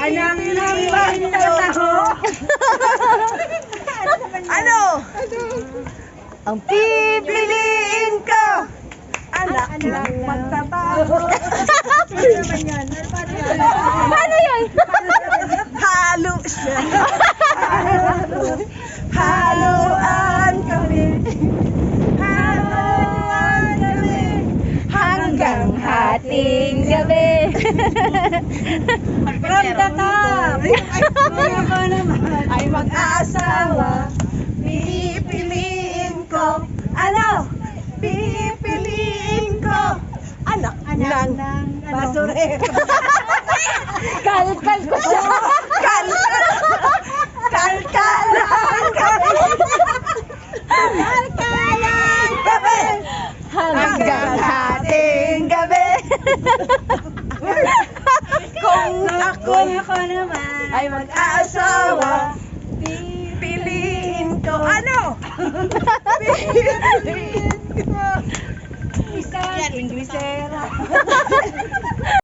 Anak ng magtataho. Ano? Ang pipiliin ko. Anak ng magtataho. Ano yun? Halo siya. Haluan kami. Haluan kami. Hanggang hating gabi. From the top. Ako naman. Ay mag-asawa. Pipiliin ko. Ano? Pipiliin ko. Anak ng basurero. Kalkal ko siya. Kalkalan kami. Kalkalan kami. Hanggang hating gabi. Kung ako naman. ay mag-asawa, pipiliin ko. Ano? Pipiliin ko. Isang Inglesera.